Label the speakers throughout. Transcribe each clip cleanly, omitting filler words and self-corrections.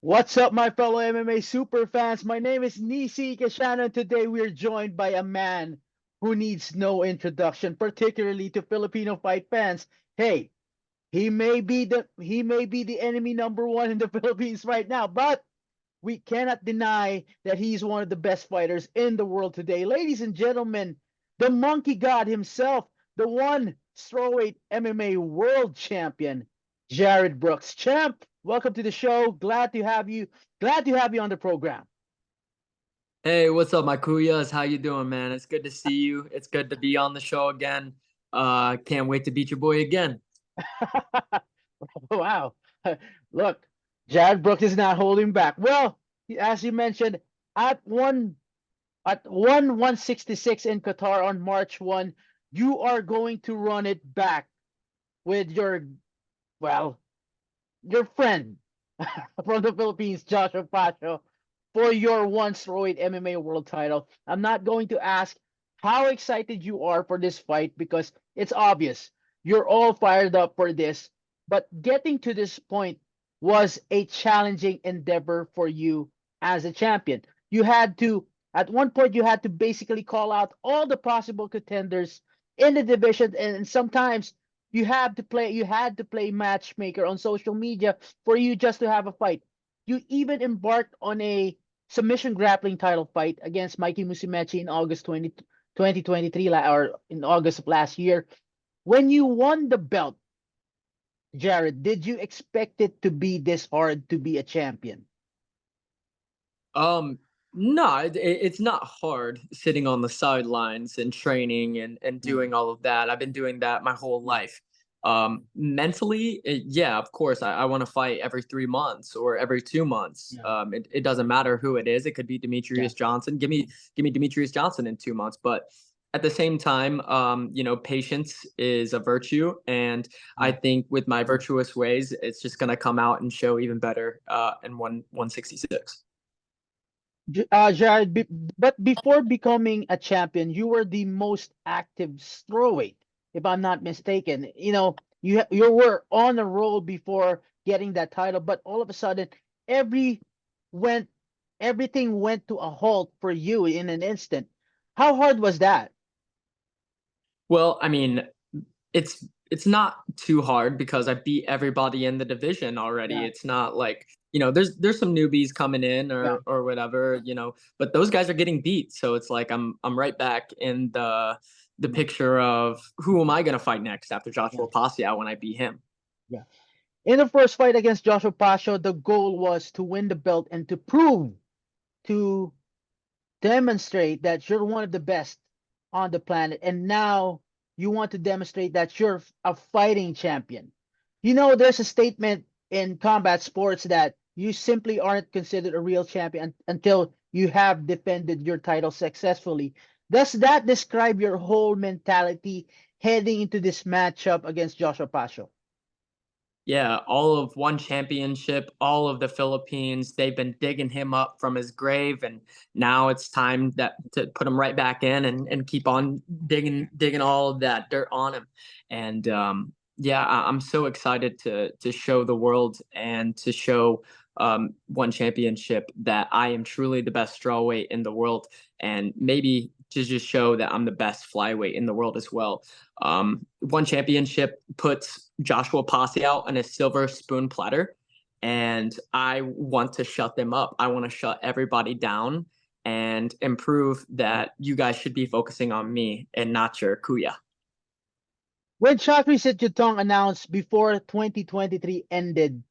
Speaker 1: What's up, my fellow MMA super fans? My name is Nissi Icasiano, and today we are joined by a man who needs no introduction, particularly to Filipino fight fans. Hey, he may be the enemy number one in the Philippines right now, but we cannot deny that he's one of the best fighters in the world today. Ladies and gentlemen, the monkey god himself, the one strawweight MMA world champion, Jared Brooks. Champ, welcome to the show. Glad to have you. Glad to have you on the program.
Speaker 2: Hey, what's up, my Kuyas? How you doing, man? It's good to see you. It's good to be on the show again. Can't wait to beat your boy again.
Speaker 1: Wow. Look, Jared Brooks is not holding back. Well, as you mentioned, at one at 166 in Qatar on March 1, you are going to run it back with well, your friend from the Philippines, Joshua Pacio, for your one strawweight MMA world title. I'm not going to ask how excited you are for this fight because it's obvious you're all fired up for this. But getting to this point was a challenging endeavor for you as a champion. You had to, at one point, you had to basically call out all the possible contenders in the division, and sometimes you had to play matchmaker on social media for you just to have a fight. You even embarked on a submission grappling title fight against Mikey Musumeci in August 2023, or in August of last year. When you won the belt, Jared, did you expect it to be this hard to be a champion?
Speaker 2: Um, no, it's not hard sitting on the sidelines and training and
Speaker 1: Mm,
Speaker 2: doing all of that. I've been doing that my whole
Speaker 1: mm,
Speaker 2: life. Mentally, yeah, of course, I want to fight every 3 months or every 2 months.
Speaker 1: yeah,
Speaker 2: It doesn't matter who it is. It could be
Speaker 1: yeah,
Speaker 2: Demetrius Johnson. Give me Demetrius Johnson in 2 months. But at the same time, patience is a virtue, and I
Speaker 1: yeah.
Speaker 2: think with my virtuous ways, it's just gonna come out and show even better in 166.
Speaker 1: Jared, but before becoming a champion, you were the most active strawweight, if I'm not mistaken. You were on a roll before getting that title, but all of a sudden, every went everything went to a halt for you in an instant. How hard was that?
Speaker 2: Well, I mean, it's not too hard because I beat everybody in the division already.
Speaker 1: Yeah,
Speaker 2: It's not like, there's some newbies coming in
Speaker 1: yeah,
Speaker 2: or whatever, but those guys are getting beat. So it's like I'm right back in the
Speaker 1: yeah,
Speaker 2: picture of who am I gonna fight next after
Speaker 1: yeah,
Speaker 2: Joshua Pacio when I beat him.
Speaker 1: yeah. In the first fight against Joshua Pacio, the goal was to win the belt and to demonstrate that you're one of the best on the planet. And now you want to demonstrate that you're a fighting champion. There's a statement in combat sports that you simply aren't considered a real champion until you have defended your title successfully. Does that describe your whole mentality heading into this matchup against Joshua Pacho?
Speaker 2: Yeah, all of one championship, all of the Philippines, they've been digging him up from his grave, and now it's time that to put him right back in and keep on digging all of that dirt on him. And yeah, I'm so excited to show the world and to show one championship that I am truly the best strawweight in the world, and maybe to just show that I'm the best flyweight in the world as well. One championship puts Joshua Pacio on a silver spoon platter, and I want to shut them up. I want to shut everybody down and improve that you guys should be focusing on me and not your kuya.
Speaker 1: When Chakri Sitjutong announced before 2023 ended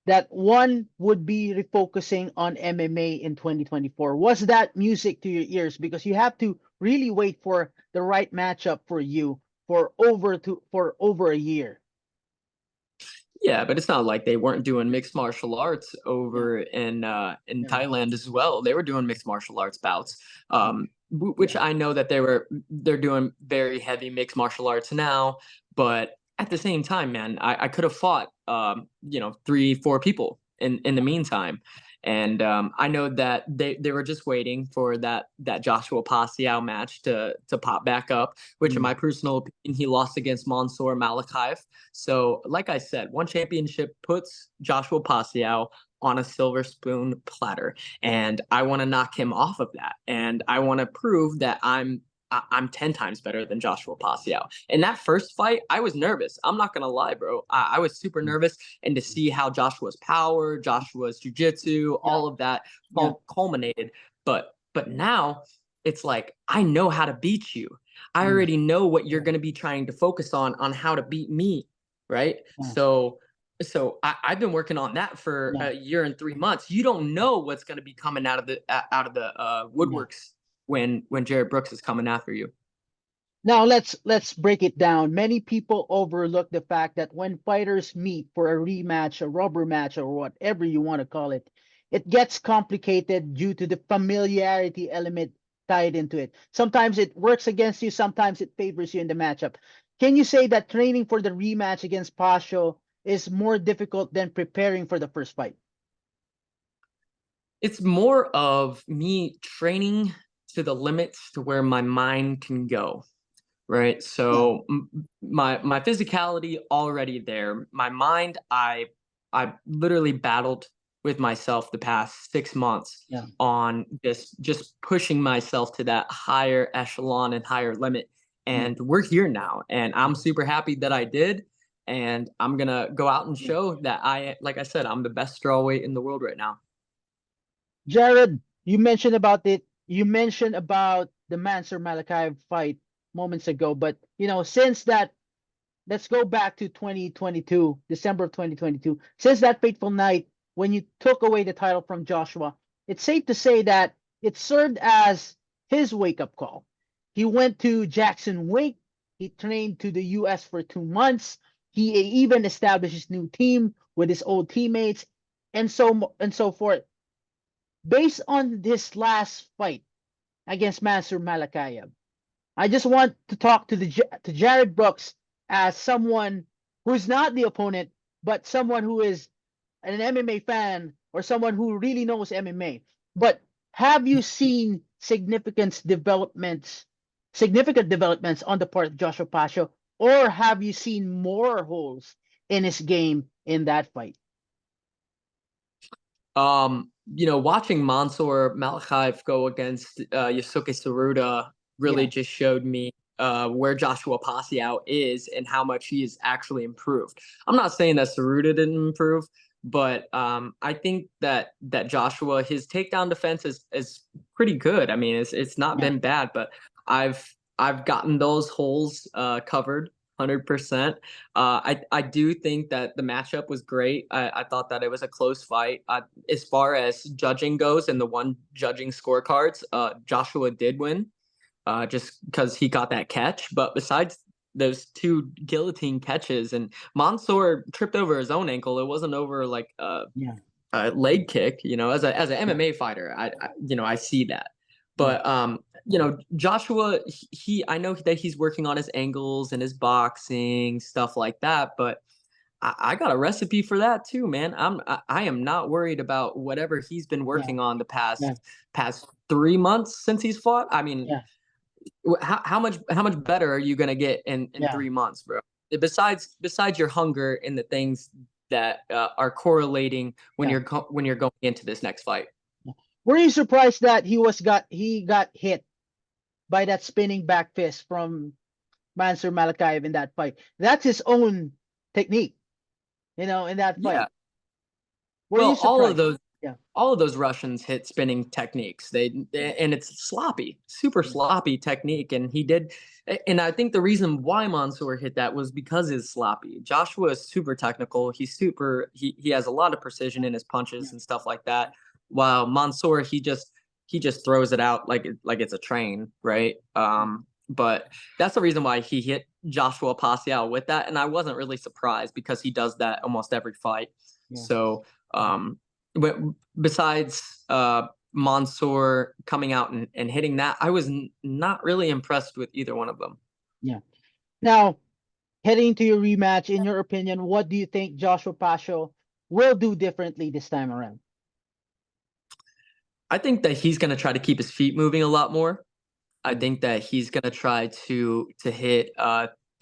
Speaker 1: that one would be refocusing on MMA in 2024. Was that music to your ears? Because you have to really wait for the right matchup for you for over a year.
Speaker 2: Yeah, but it's not like they weren't doing mixed martial arts
Speaker 1: Yeah,
Speaker 2: over in
Speaker 1: yeah,
Speaker 2: Thailand as well. They were doing mixed martial arts bouts,
Speaker 1: yeah,
Speaker 2: which
Speaker 1: yeah,
Speaker 2: I know that they're doing very heavy mixed martial arts now. But at the same time, man, I could have fought 3, 4 people in the meantime. And I know that they were just waiting for that Joshua Paciao match to pop back up, which in
Speaker 1: mm,
Speaker 2: my personal opinion, he lost against Monsour Malakaev. So, like I said, one championship puts Joshua Paciao on a silver spoon platter, and I want to knock him off of that, and I want to prove that I'm 10 times better than Joshua Pacio. In that first fight, I was nervous. I'm not going to lie, bro. I was super nervous. And to see how Joshua's power, Joshua's jiu-jitsu, all of that culminated. But now it's like, I know how to beat you. I already know what you're going to be trying to focus on how to beat me, right? So I've been working on that for a year and 3 months. You don't know what's going to be coming out of the woodworks when Jared Brooks is coming after you.
Speaker 1: Now let's break it down. Many people overlook the fact that when fighters meet for a rematch, a rubber match, or whatever you want to call it, it gets complicated due to the familiarity element tied into it. Sometimes it works against you, sometimes it favors you in the matchup. Can you say that training for the rematch against Pacio is more difficult than preparing for the first fight?
Speaker 2: It's more of me training to the limits to where my mind can go, right? So my physicality already there. My mind, I literally battled with myself the past 6 months on just pushing myself to that higher echelon and higher limit. And we're here now, and I'm super happy that I did. And I'm gonna go out and show that like I said, I'm the best strawweight in the world right now.
Speaker 1: Jared, you mentioned about it. You mentioned about the Monsour Malakaev fight moments ago, but since that, let's go back to 2022, December of 2022. Since that fateful night when you took away the title from Joshua, it's safe to say that it served as his wake-up call. He went to Jackson Wink. He trained to the US for 2 months. He even established his new team with his old teammates and so forth. Based on this last fight against Monsour Malakaev, I just want to talk to Jared Brooks as someone who's not the opponent, but someone who is an MMA fan or someone who really knows MMA. But have you seen significant developments on the part of Joshua Pacio, or have you seen more holes in his game in that fight?
Speaker 2: Watching Monsour Malakaev go against Yusuke Tsuruta really just showed me where Joshua Pacio is and how much he has actually improved. I'm not saying that Tsuruta didn't improve, but I think that Joshua, his takedown defense is pretty good. I mean, it's not been bad, but I've gotten those holes covered 100%. I do think that the matchup was great. I thought that it was a close fight. As far as judging goes and the one judging scorecards, Joshua did win just because he got that catch. But besides those 2 guillotine catches, and Monsour tripped over his own ankle. It wasn't over like a leg kick. As an MMA fighter, I see that. But Joshua, I know that he's working on his angles and his boxing, stuff like that, but I got a recipe for that too, man. I am not worried about whatever he's been working on the past 3 months since he's fought. I mean, how much better are you gonna get in 3 months, bro? Besides your hunger and the things that are correlating when you're going into this next fight.
Speaker 1: Were you surprised that he got hit by that spinning back fist from Monsour Malakaev in that fight? That's his own technique, in that fight.
Speaker 2: Yeah.
Speaker 1: Were you surprised?
Speaker 2: All of those Russians hit spinning techniques. And it's sloppy, super sloppy technique. And he did. And I think the reason why Monsour hit that was because it's sloppy. Joshua is super technical. He has a lot of precision in his punches and stuff like that. While Monsour, he just throws it out like it's a train, right? But that's the reason why he hit Joshua Pacio with that. And I wasn't really surprised because he does that almost every fight. So but besides Monsour coming out and hitting that, I was not really impressed with either one of them.
Speaker 1: Yeah. Now, heading to your rematch, in your opinion, what do you think Joshua Pacio will do differently this time around?
Speaker 2: I think that he's going to try to keep his feet moving a lot more. I think that he's going to try to hit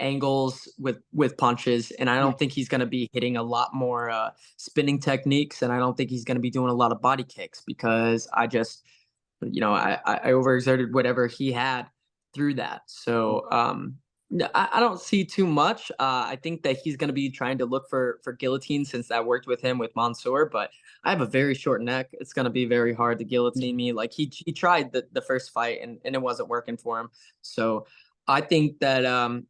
Speaker 2: angles with punches, and I
Speaker 1: Yeah.
Speaker 2: don't think he's going to be hitting a lot more spinning techniques, and I don't think he's going to be doing a lot of body kicks because I just, I overexerted whatever he had through that. So no, I don't see too much. I think that he's going to be trying to look for guillotine since that worked with him with Monsour, but I have a very short neck. It's going to be very hard to guillotine me. Like he tried the first fight and it wasn't working for him. So I think that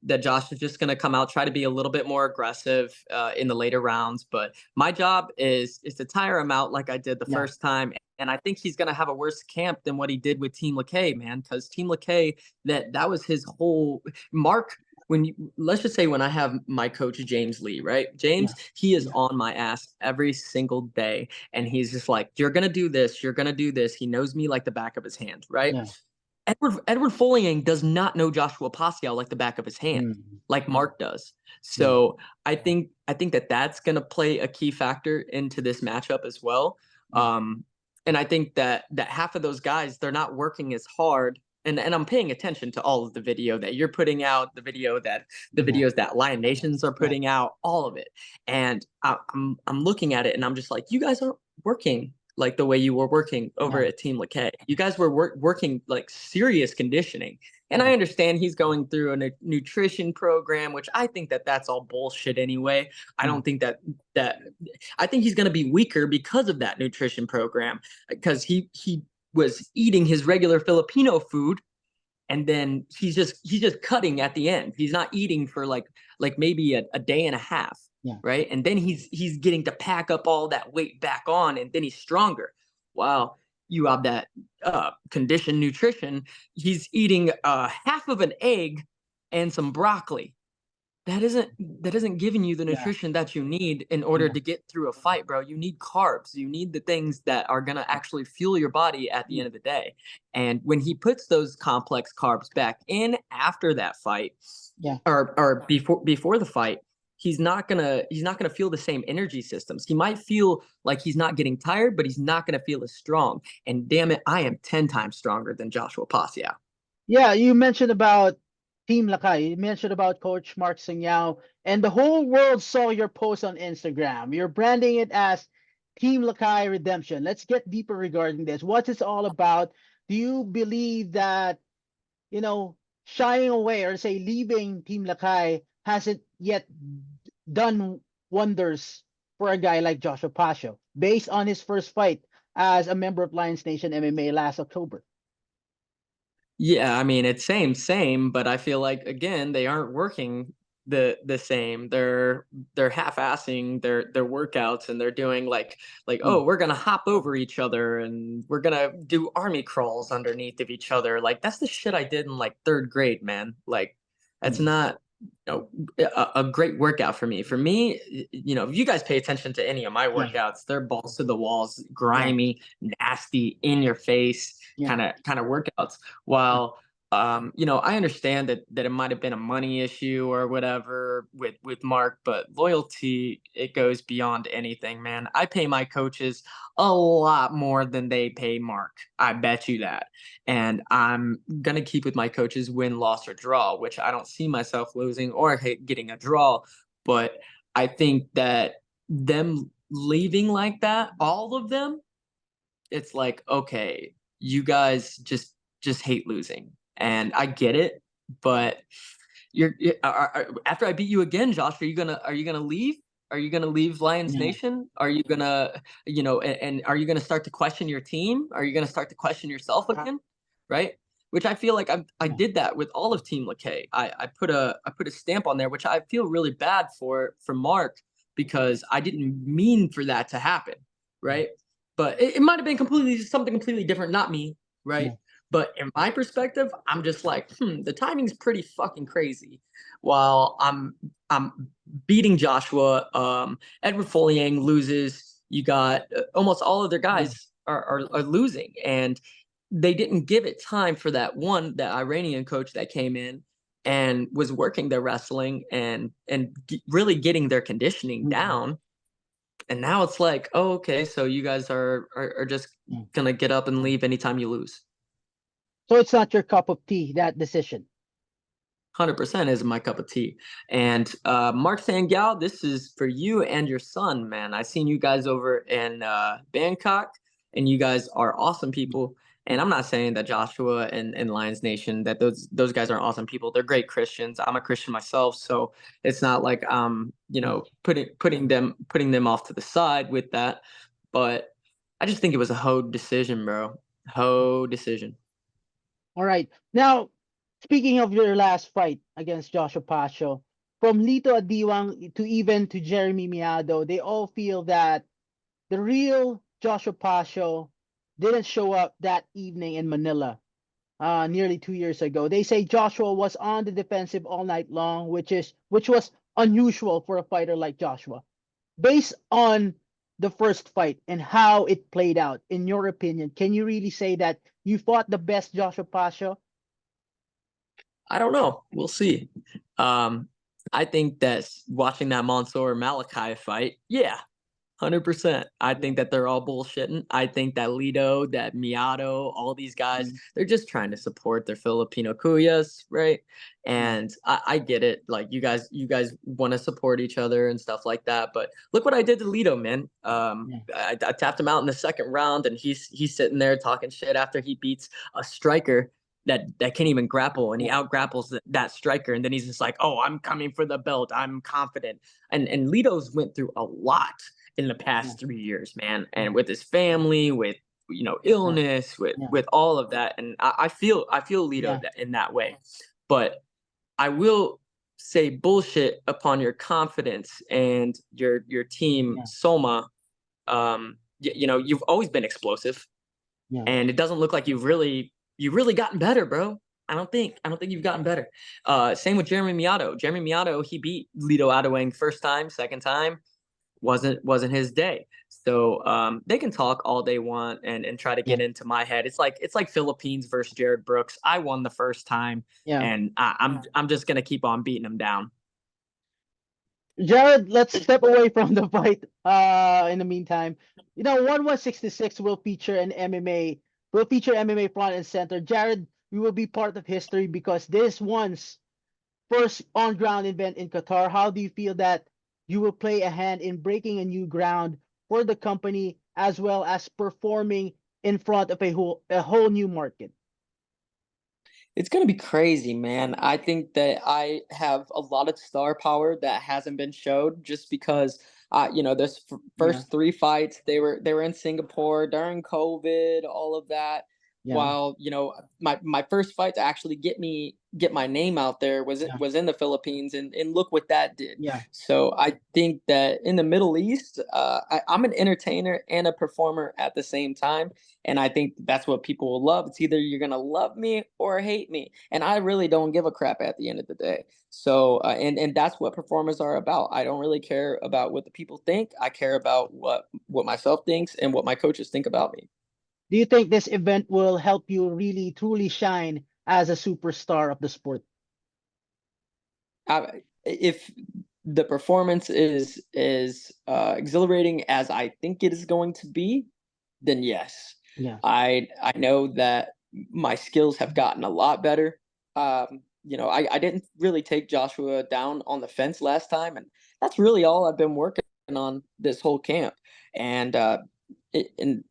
Speaker 2: that Josh is just going to come out, try to be a little bit more aggressive in the later rounds. But my job is to tire him out like I did the
Speaker 1: Yeah.
Speaker 2: first time. And I think he's going to have a worse camp than what he did with Team LeKay, man. Because Team LeKay, that was his whole Mark. Let's just say when I have my coach James Lee, right? James,
Speaker 1: Yeah.
Speaker 2: he is
Speaker 1: Yeah.
Speaker 2: on my ass every single day, and he's just like, "You're gonna do this. You're gonna do this." He knows me like the back of his hand, right?
Speaker 1: Yeah.
Speaker 2: Edward Folliang does not know Joshua Pacio like the back of his hand,
Speaker 1: Mm.
Speaker 2: like Mark does.
Speaker 1: Yeah.
Speaker 2: So I think that that's going to play a key factor into this matchup as well.
Speaker 1: Yeah.
Speaker 2: And I think that half of those guys, they're not working as hard. And I'm paying attention to all of the video that you're putting out, the
Speaker 1: Yeah.
Speaker 2: videos that Lion Nations are
Speaker 1: Yeah.
Speaker 2: putting out, all of it. And I'm looking at it and I'm just like, you guys aren't working like the way you were working over
Speaker 1: Yeah.
Speaker 2: at Team LeKay. You guys were working like serious conditioning. And
Speaker 1: Yeah.
Speaker 2: I understand he's going through a nutrition program, which I think that that's all bullshit anyway. I
Speaker 1: Yeah.
Speaker 2: don't think that I think he's going to be weaker because of that nutrition program because he was eating his regular Filipino food and then he's just cutting at the end. He's not eating for like maybe a day and a half,
Speaker 1: Yeah.
Speaker 2: right? And then he's getting to pack up all that weight back on, and then he's stronger. Wow, you have that conditioned nutrition. He's eating half of an egg and some broccoli. That isn't giving you the
Speaker 1: Yeah.
Speaker 2: nutrition that you need in order
Speaker 1: Yeah.
Speaker 2: to get through a fight, bro. You need carbs. You need the things that are gonna actually fuel your body at the end of the day. And when he puts those complex carbs back in after that fight,
Speaker 1: Yeah.
Speaker 2: or before the fight, he's not gonna feel the same energy systems. He might feel like he's not getting tired, but he's not gonna feel as strong. And damn it, I am 10 times stronger than Joshua Pacio.
Speaker 1: Yeah, you mentioned about Team Lakay. You mentioned about Coach Mark Singyao, and the whole world saw your post on Instagram. You're branding it as Team Lakay Redemption. Let's get deeper regarding this. What's this all about? Do you believe that, shying away or say leaving Team Lakay hasn't yet done wonders for a guy like Joshua Pacio based on his first fight as a member of Lions Nation MMA last October?
Speaker 2: Yeah, I mean it's same, but I feel like again they aren't working the same. They're half-assing their workouts and they're doing like
Speaker 1: Mm.
Speaker 2: oh we're gonna hop over each other and we're gonna do army crawls underneath of each other. Like that's the shit I did in like third grade, man. Like that's
Speaker 1: Mm.
Speaker 2: not a great workout for me. For me, if you guys pay attention to any of my
Speaker 1: Yeah.
Speaker 2: workouts, they're balls to the walls,
Speaker 1: Yeah.
Speaker 2: grimy, nasty, in your face
Speaker 1: Yeah.
Speaker 2: kind of workouts.
Speaker 1: Yeah.
Speaker 2: While I understand that it might have been a money issue or whatever with Mark, but loyalty, it goes beyond anything, man. I pay my coaches a lot more than they pay Mark. I bet you that. And I'm gonna keep with my coaches win, loss, or draw, which I don't see myself losing or getting a draw. But I think that them leaving like that, all of them, it's like, okay, you guys just hate losing. And I get it, but after I beat you again, Josh, are you gonna leave? Are you gonna leave Lions
Speaker 1: Yeah.
Speaker 2: Nation? Are you gonna, and are you gonna start to question your team? Are you gonna start to question yourself again? Right? Which I feel like I
Speaker 1: Yeah.
Speaker 2: did that with all of Team LeKay. I put a stamp on there, which I feel really bad for Mark because I didn't mean for that to happen, right? But it might have been something completely different, not me, right?
Speaker 1: Yeah.
Speaker 2: But in my perspective, I'm just like, the timing's pretty fucking crazy. While I'm beating Joshua, Edward Folliang loses. You got almost all of their
Speaker 1: Yeah.
Speaker 2: guys are losing, and they didn't give it time for that Iranian coach that came in and was working their wrestling and really getting their conditioning
Speaker 1: Mm.
Speaker 2: down. And now it's like, oh, okay, so you guys are just
Speaker 1: Yeah.
Speaker 2: gonna get up and leave anytime you lose.
Speaker 1: So it's not your cup of tea, that decision.
Speaker 2: 100% is my cup of tea. And Mark Sangal, this is for you and your son, man. I seen you guys over in Bangkok, and you guys are awesome people. And I'm not saying that Joshua and Lions Nation, that those guys aren't awesome people. They're great Christians. I'm a Christian myself, so it's not like putting them off to the side with that. But I just think it was a hoe decision, bro. Hoe decision.
Speaker 1: All right. Now, speaking of your last fight against Joshua Pacio, from Lito Adiwang to even to Jeremy Miado, they all feel that the real Joshua Pacio didn't show up that evening in Manila, nearly 2 years ago. They say Joshua was on the defensive all night long, which was unusual for a fighter like Joshua. Based on the first fight and how it played out, in your opinion, can you really say that you fought the best Joshua Pacio?
Speaker 2: I don't know. We'll see. I think that watching that Monsour Malachi fight, yeah, 100%. I think that they're all bullshitting. I think that Lido, that Miato, all these guys, they're just trying to support their Filipino kuyas, right? And I get it. Like you guys want to support each other and stuff like that. But look what I did to Lido, man. I tapped him out in the second round, and he's sitting there talking shit after he beats a striker that can't even grapple, and he out grapples that striker, and then he's just like, "Oh, I'm coming for the belt. I'm confident." And Lido's went through a lot in the past 3 years, man, and with his family, with illness, with all of that, and I feel Lido in that way, but I will say bullshit upon your confidence and your team Soma. You've always been explosive, and it doesn't look like you've really gotten better, bro. I don't think you've gotten better. Same with Jeremy Miato. Jeremy Miato, he beat Lito Adewang first time, second time wasn't his day. So they can talk all they want and try to get into my head. It's like Philippines versus Jared Brooks. I won the first time, and I'm just gonna keep on beating him down.
Speaker 1: Jared, let's step away from the fight. In the meantime, 1166 will feature MMA front and center. Jared, we will be part of history because this one's first on ground event in Qatar. How do you feel that you will play a hand in breaking a new ground for the company as well as performing in front of a whole new market?
Speaker 2: It's gonna be crazy, man. I think that I have a lot of star power that hasn't been showed just because this first three fights they were in Singapore during COVID, all of that. While my first fight to actually get my name out there was in the Philippines, and look what that did. So I think that in the Middle East, I'm an entertainer and a performer at the same time. And I think that's what people will love. It's either you're going to love me or hate me. And I really don't give a crap at the end of the day. So, and that's what performers are about. I don't really care about what the people think. I care about what myself thinks and what my coaches think about me.
Speaker 1: Do you think this event will help you really truly shine as a superstar of the sport?
Speaker 2: If the performance is exhilarating as I think it is going to be, then yes. I know that my skills have gotten a lot better. I didn't really take Joshua down on the fence last time, and that's really all I've been working on this whole camp. And I'm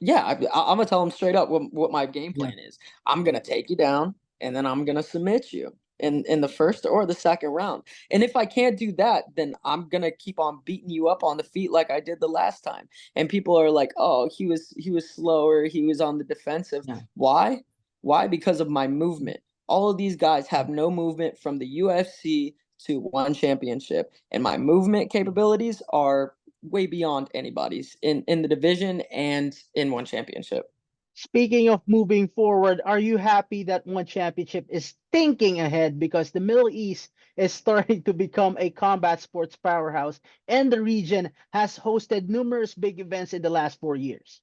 Speaker 2: gonna tell him straight up what my game plan is. I'm gonna take you down, and then I'm gonna submit you in the first or the second round. And if I can't do that, then I'm gonna keep on beating you up on the feet like I did the last time. And people are like, "Oh, he was slower. He was on the defensive." Why? Why? Because of my movement. All of these guys have no movement from the UFC to one championship, and my movement capabilities are way beyond anybody's in the division and in one championship.
Speaker 1: Speaking of moving forward, are you happy that One Championship is thinking ahead because the Middle East is starting to become a combat sports powerhouse and the region has hosted numerous big events in the last 4 years?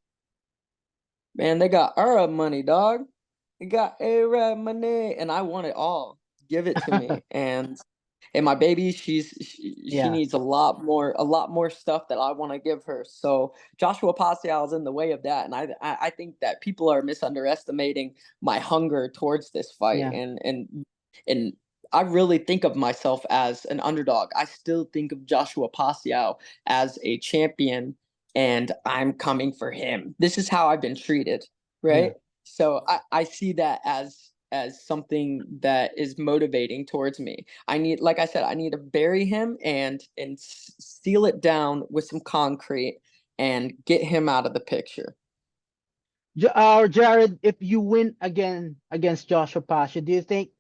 Speaker 2: Man, they got Arab money, dog. They got Arab money, and I want it all. Give it to me. And my baby, she needs a lot more stuff that I want to give her. So Joshua Pacio is in the way of that, and I think that people are misunderestimating my hunger towards this fight, and I really think of myself as an underdog. I still think of Joshua Pacio as a champion, and I'm coming for him. This is how I've been treated,
Speaker 1: Yeah.
Speaker 2: right? So I see that as something that is motivating towards me. I need, like I said, I need to bury him and seal it down with some concrete and get him out of the picture.
Speaker 1: Jared, if you win again against Joshua Pasha, do you think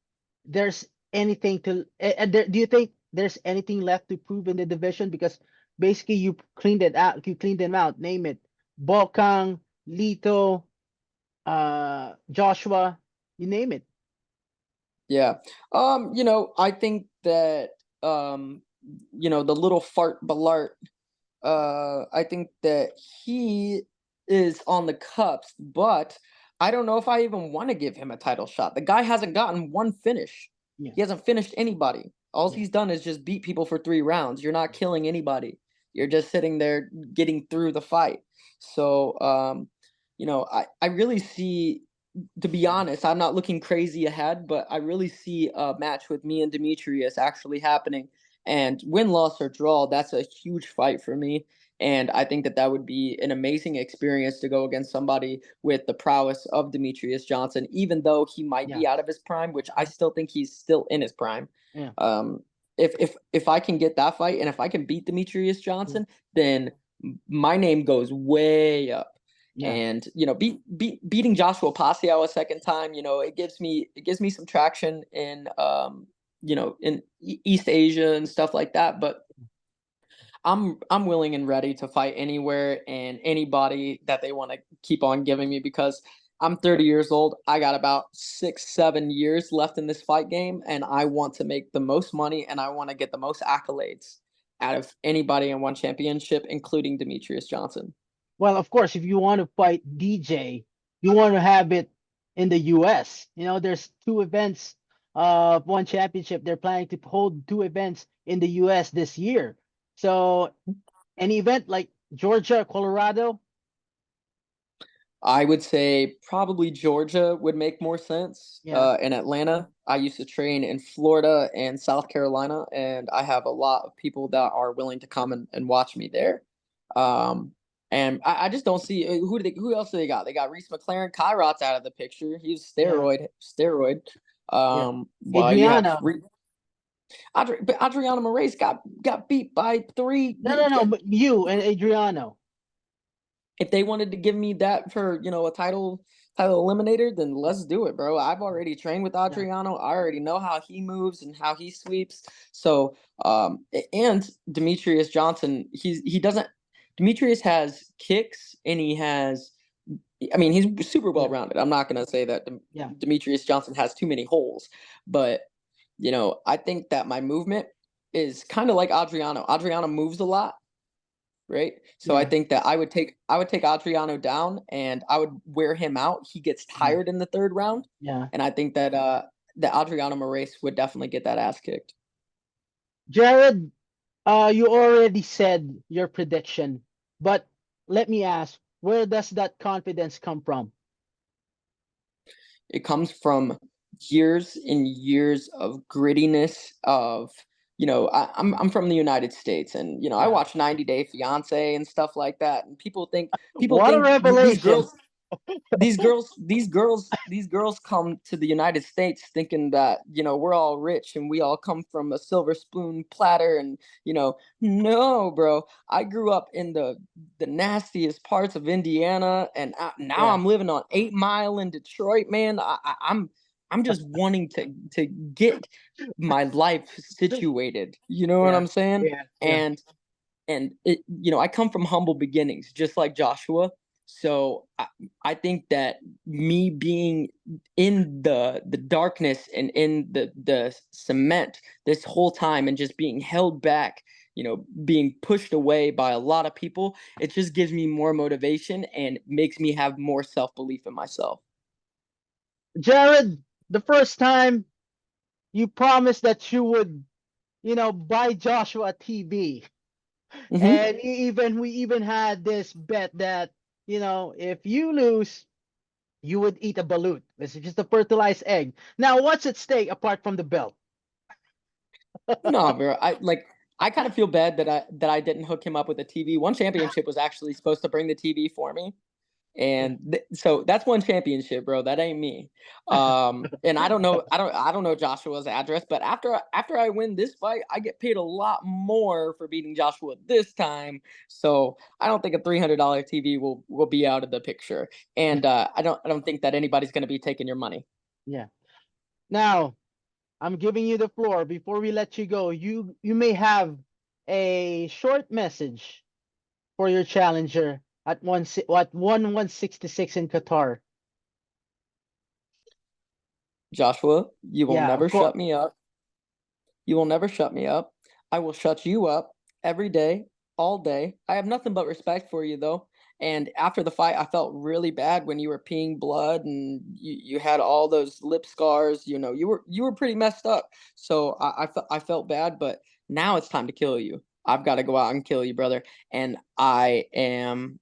Speaker 1: there's anything to do you think there's anything left to prove in the division? Because basically you cleaned it out, you cleaned them out, name it. Bokang, Lito, Joshua, you name it.
Speaker 2: Yeah. I think that the little fart Balart, I think that he is on the cups, but I don't know if I even want to give him a title shot. The guy hasn't gotten one finish.
Speaker 1: Yeah,
Speaker 2: He hasn't finished anybody. All
Speaker 1: yeah,
Speaker 2: he's done is just beat people for 3 rounds. You're not killing anybody. You're just sitting there getting through the fight. So, I really see, to be honest, I'm not looking crazy ahead, but I really see a match with me and Demetrius actually happening. And win, loss, or draw, that's a huge fight for me. And I think that that would be an amazing experience to go against somebody with the prowess of Demetrius Johnson, even though he might
Speaker 1: yeah,
Speaker 2: be out of his prime, which I still think he's still in his prime.
Speaker 1: yeah,
Speaker 2: Um, if I can get that fight and if I can beat Demetrius
Speaker 1: yeah,
Speaker 2: Johnson, then my name goes way up.
Speaker 1: yeah.
Speaker 2: And beating Joshua Pacio a second time, it gives me some traction in in East Asia and stuff like that. But I'm willing and ready to fight anywhere and anybody that they want to keep on giving me, because I'm 30 years old. I got about 6, 7 years left in this fight game, and I want to make the most money and I want to get the most accolades out of anybody in one championship, including Demetrius Johnson.
Speaker 1: Well, of course, if you want to fight DJ, you want to have it in the US. You know, there's two events of one championship. They're planning to hold two events in the US this year. So an event like Georgia, Colorado,
Speaker 2: I would say probably Georgia would make more sense.
Speaker 1: yeah.
Speaker 2: In Atlanta, I used to train in Florida and South Carolina, and I have a lot of people that are willing to come and watch me there. Um, and I just don't see who else do they got? They got Reese McLaren. Kairat's out of the picture. He's
Speaker 1: Yeah,
Speaker 2: steroid.
Speaker 1: yeah.
Speaker 2: While you have
Speaker 1: Adriano.
Speaker 2: But Adriano Moraes got beat by three.
Speaker 1: No, no, no, but you and Adriano.
Speaker 2: If they wanted to give me that for a title eliminator, then let's do it, bro. I've already trained with
Speaker 1: Yeah,
Speaker 2: Adriano. I already know how he moves and how he sweeps. So and Demetrius Johnson, he doesn't Demetrius has kicks and he has, I mean, he's super well
Speaker 1: yeah,
Speaker 2: rounded. I'm not gonna say that
Speaker 1: yeah,
Speaker 2: Demetrius Johnson has too many holes, but I think that my movement is kind of like Adriano. Adriano moves a lot, right? So I
Speaker 1: yeah,
Speaker 2: think that I would take Adriano down and I would wear him out. He gets
Speaker 1: yeah,
Speaker 2: tired in the third round,
Speaker 1: yeah.
Speaker 2: and I think that Adriano Moraes would definitely get that ass kicked.
Speaker 1: Jared, you already said your prediction, but let me ask, where does that confidence come from?
Speaker 2: It comes from years and years of grittiness of I'm from the United States, and I
Speaker 1: Yeah.
Speaker 2: watch 90 Day Fiance and stuff like that, and people
Speaker 1: What a
Speaker 2: think these
Speaker 1: revelation.
Speaker 2: girls these girls come to the United States thinking that we're all rich and we all come from a silver spoon platter, and no, bro. I grew up in the nastiest parts of Indiana, and now
Speaker 1: Yeah,
Speaker 2: I'm living on 8 Mile in Detroit, man. I'm just wanting to get my life situated, you know what
Speaker 1: yeah,
Speaker 2: I'm saying?
Speaker 1: yeah, yeah.
Speaker 2: And I come from humble beginnings, just like Joshua. So I think that me being in the darkness and in the cement this whole time and just being held back, being pushed away by a lot of people, it just gives me more motivation and makes me have more self-belief in myself.
Speaker 1: Jared, the first time you promised that you would, buy Joshua TV.
Speaker 2: Hmm.
Speaker 1: And we even had this bet that, if you lose, you would eat a balut. This is just a fertilized egg. Now, what's at stake apart from the belt?
Speaker 2: No, bro. I kind of feel bad that I didn't hook him up with a TV. One championship was actually supposed to bring the TV for me.
Speaker 1: Yeah.
Speaker 2: And so that's one championship, bro. That ain't me. And I don't know Joshua's address, but after I win this fight, I get paid a lot more for beating Joshua this time. So I don't think a $300 TV will be out of the picture. And I don't think that anybody's gonna be taking your money.
Speaker 1: Yeah. Now, I'm giving you the floor. Before we let you go, you may have a short message for your challenger at 166 in Qatar.
Speaker 2: Joshua, you will
Speaker 1: Yeah, of
Speaker 2: never
Speaker 1: course.
Speaker 2: shut me up. You will never shut me up. I will shut you up every day, all day. I have nothing but respect for you, though. And after the fight, I felt really bad when you were peeing blood and you had all those lip scars. You were pretty messed up. So I felt bad, but now it's time to kill you. I've got to go out and kill you, brother. And I am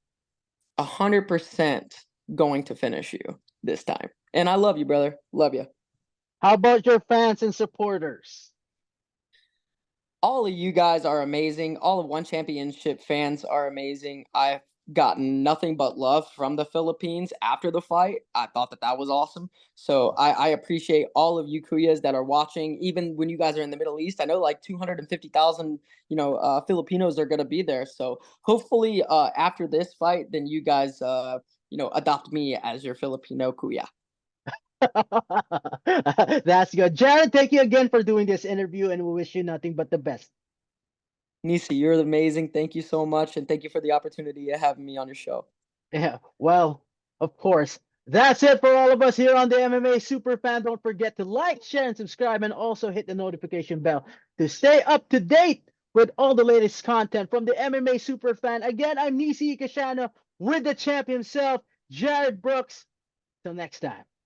Speaker 2: 100% going to finish you this time. And I love you, brother. Love you.
Speaker 1: How about your fans and supporters?
Speaker 2: All of you guys are amazing. All of One Championship fans are amazing. I've gotten nothing but love from the Philippines after the fight. I thought that was awesome. So I appreciate all of you Kuyas that are watching. Even when you guys are in the Middle East, I know like 250,000 Filipinos are going to be there. So hopefully after this fight, then you guys adopt me as your Filipino Kuya.
Speaker 1: That's good. Jared, thank you again for doing this interview, and we wish you nothing but the best.
Speaker 2: Nissi, you're amazing. Thank you so much, and thank you for the opportunity of having me on your show.
Speaker 1: Yeah, well, of course. That's it for all of us here on the MMA Superfan. Don't forget to like, share, and subscribe, and also hit the notification bell to stay up to date with all the latest content from the MMA Superfan. Again, I'm Nissi Icasiano with the champ himself, Jared Brooks. Till next time.